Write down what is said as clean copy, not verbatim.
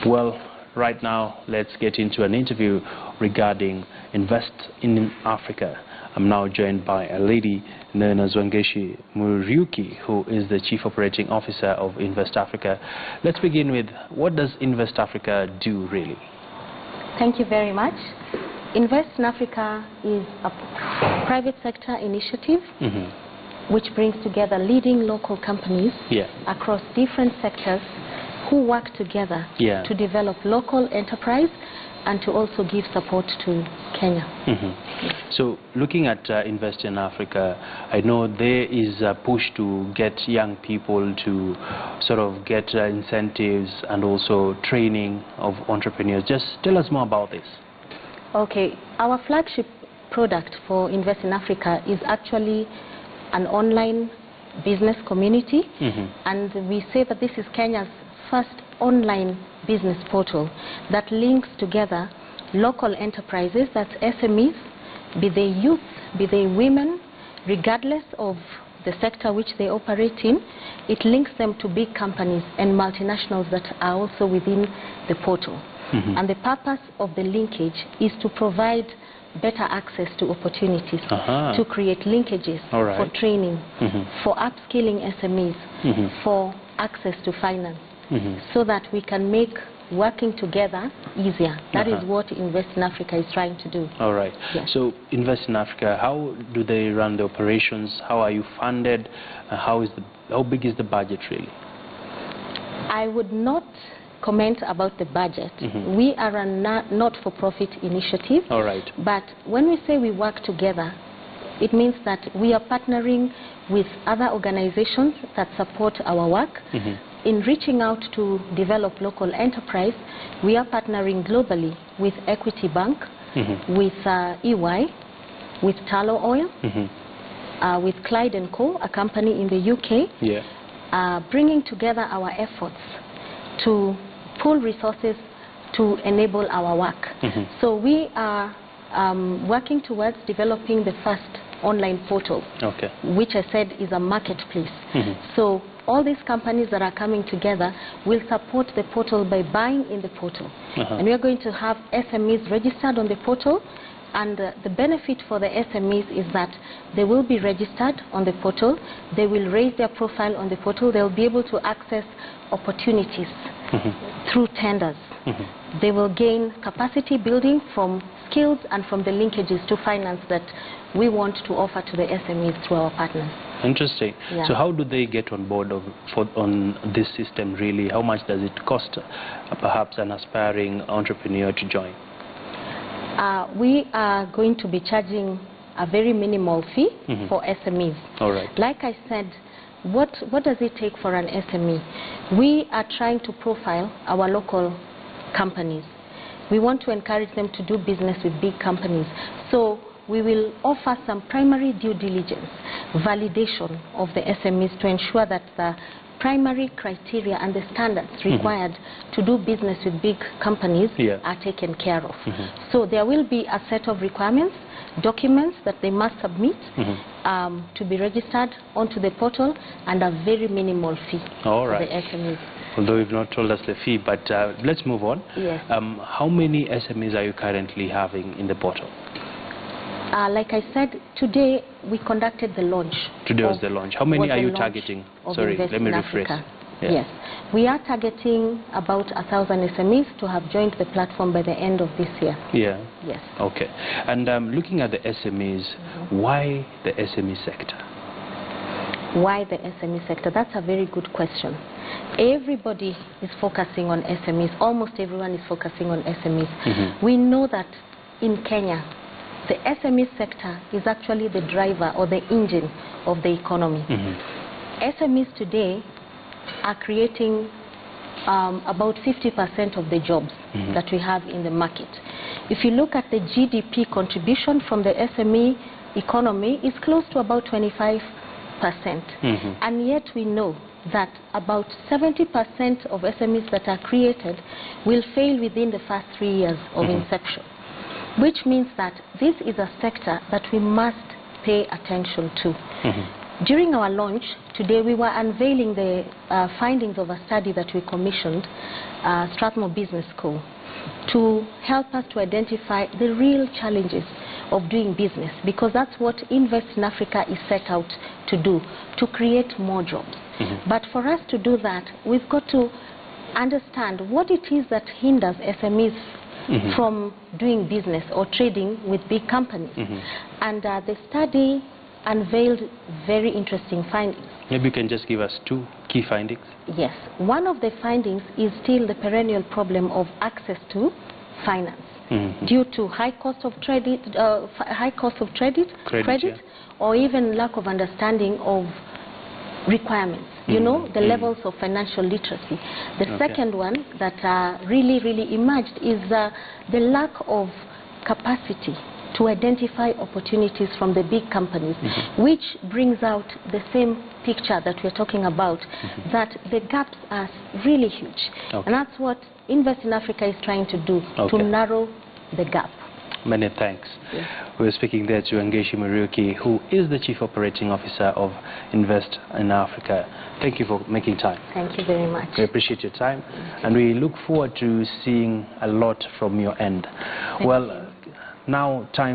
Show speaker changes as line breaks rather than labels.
Well, right now, let's get into an interview regarding Invest in Africa. I'm now joined by a lady known as Wangechi Muriuki, who is the Chief Operating Officer of Invest Africa. Let's begin with, what does Invest Africa do, really?
Thank you very much. Invest in Africa is a private sector initiative which brings together leading local companies across different sectors who work together to develop local enterprise and to also give support to Kenya.
So looking at Invest in Africa, I know there is a push to get young people to sort of get incentives and also training of entrepreneurs. Just tell us more about this.
Okay, our flagship product for Invest in Africa is actually an online business community, and we say that this is Kenya's first online business portal that links together local enterprises, that's SMEs, be they youth, be they women, regardless of the sector which they operate in. It links them to big companies and multinationals that are also within the portal. And the purpose of the linkage is to provide better access to opportunities, to create linkages for training, for upskilling SMEs, for access to finance, so that we can make working together easier. That is what Invest in Africa is trying to do.
All right. Yes. So Invest in Africa, how do they run the operations? How are you funded? How big is the budget, really?
I would not comment about the budget. We are a not-for-profit initiative.
All right.
But when we say we work together, it means that we are partnering with other organizations that support our work. In reaching out to develop local enterprise, we are partnering globally with Equity Bank, with EY, with Tallow Oil, with Clyde & Co., a company in the UK, bringing together our efforts to pool resources to enable our work. So we are working towards developing the first online portal, which I said is a marketplace. So all these companies that are coming together will support the portal by buying in the portal. And we are going to have SMEs registered on the portal. And the benefit for the SMEs is that they will be registered on the portal, they will raise their profile on the portal, they will be able to access opportunities through tenders. They will gain capacity building from skills and from the linkages to finance that we want to offer to the SMEs through our partners.
Interesting. So how do they get on board on this system, really? How much does it cost perhaps an aspiring entrepreneur to join?
We are going to be charging a very minimal fee for SMEs.
All right.
Like I said, what does it take for an SME? We are trying to profile our local companies. We want to encourage them to do business with big companies. So we will offer some primary due diligence, validation of the SMEs to ensure that the primary criteria and the standards required to do business with big companies are taken care of. So there will be a set of requirements, documents that they must submit to be registered onto the portal, and a very minimal fee for the SMEs.
Although you've not told us the fee, but let's move on.
Yes.
How many SMEs are you currently having in the portal?
Like I said, today we conducted the launch.
Today was the launch. How many are you targeting? Sorry, let me rephrase.
Yes. We are targeting about 1,000 SMEs to have joined the platform by the end of this year.
Yes.
Okay.
And looking at the SMEs, why the SME sector?
Why the SME sector? That's a very good question. Everybody is focusing on SMEs. Almost everyone is focusing on SMEs. We know that in Kenya, the SME sector is actually the driver or the engine of the economy. SMEs today are creating about 50% of the jobs that we have in the market. If you look at the GDP contribution from the SME economy, it's close to about 25%. And yet we know that about 70% of SMEs that are created will fail within the first 3 years of inception. Which means that this is a sector that we must pay attention to. During our launch today, we were unveiling the findings of a study that we commissioned, Strathmore Business School, to help us to identify the real challenges of doing business, because that's what Invest in Africa is set out to do, to create more jobs. But for us to do that, we've got to understand what it is that hinders SMEs from doing business or trading with big companies. And the study unveiled very interesting findings.
Maybe you can just give us 2 key findings.
Yes. One of the findings is still the perennial problem of access to finance due to high cost of credit, or even lack of understanding of requirements, you know, the levels of financial literacy. The second one that really emerged is the lack of capacity to identify opportunities from the big companies, which brings out the same picture that we're talking about, that the gaps are really huge. And that's what Invest in Africa is trying to do, to narrow the gap.
Many thanks.
Yes.
We're speaking there to Wangechi Muriuki, who is the Chief Operating Officer of Invest in Africa. Thank you for making time.
Thank you very much.
We appreciate your time, and we look forward to seeing a lot from your end. Well, now time